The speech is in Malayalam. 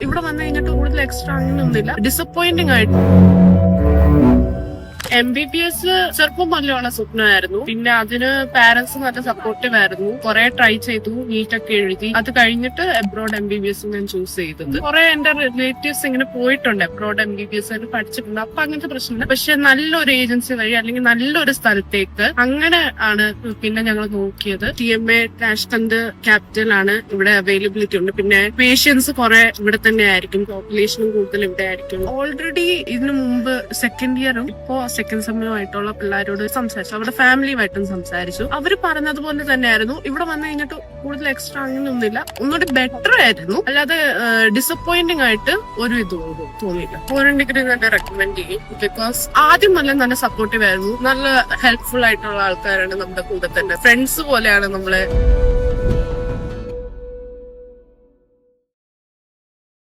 ഇവിടെ വന്നു കഴിഞ്ഞിട്ട് കൂടുതൽ എക്സ്ട്രാ അങ്ങനെയൊന്നുമില്ല. ഡിസപ്പോയിന്റിംഗ് ആയിട്ട് MBBS ചെറുപ്പം മുതലുള്ള സ്വപ്നമായിരുന്നു. പിന്നെ അതിന് പാരന്റ്സ് നല്ല സപ്പോർട്ടീവ് ആയിരുന്നു. കുറെ ട്രൈ ചെയ്തു, നീറ്റൊക്കെ എഴുതി. അത് കഴിഞ്ഞിട്ട് അബ്രോഡ് MBBS ഞാൻ ചൂസ് ചെയ്തത്. കുറെ എന്റെ റിലേറ്റീവ്സ് ഇങ്ങനെ പോയിട്ടുണ്ട് അബ്രോഡ് MBBS പഠിച്ചിട്ടുണ്ട്. അപ്പൊ അങ്ങനത്തെ പ്രശ്നമില്ല. പക്ഷെ നല്ലൊരു ഏജൻസി വഴി അല്ലെങ്കിൽ നല്ലൊരു സ്ഥലത്തേക്ക് അങ്ങനെ ആണ് പിന്നെ ഞങ്ങൾ നോക്കിയത്. TMA നാഷണൽ ക്യാപിറ്റൽ ആണ്. ഇവിടെ അവൈലബിലിറ്റി ഉണ്ട്. പിന്നെ പേഷ്യൻസ് കുറെ ഇവിടെ തന്നെ ആയിരിക്കും. പോപ്പുലേഷനും കൂടുതൽ ഇവിടെ ആയിരിക്കും. ഓൾറെഡി ഇതിനു മുമ്പ് സെക്കൻഡ് ഇയറും ഇപ്പോ സെക്കൻഡ് സെമ്മുമായിട്ടുള്ള പിള്ളേരോട് സംസാരിച്ചു. അവരുടെ ഫാമിലിയുമായിട്ടും സംസാരിച്ചു. അവര് പറഞ്ഞതുപോലെ തന്നെയായിരുന്നു. ഇവിടെ വന്നു കഴിഞ്ഞിട്ട് കൂടുതൽ എക്സ്ട്രാ അങ്ങനെയൊന്നുമില്ല. ഒന്നുകൂടി ബെറ്റർ ആയിരുന്നു. അല്ലാതെ ഡിസപ്പോയിന്റിംഗ് ആയിട്ട് ഒരു ഇതും തോന്നിയില്ല. ഫോറിൻ ഡിഗ്രി തന്നെ റെക്കമെൻഡ് ചെയ്യും. ബിക്കോസ് ആദ്യം നല്ല സപ്പോർട്ടീവ് ആയിരുന്നു. നല്ല ഹെൽപ്ഫുൾ ആയിട്ടുള്ള ആൾക്കാരാണ് നമ്മുടെ കൂടെ തന്നെ. ഫ്രണ്ട്സ് പോലെയാണ് നമ്മളെ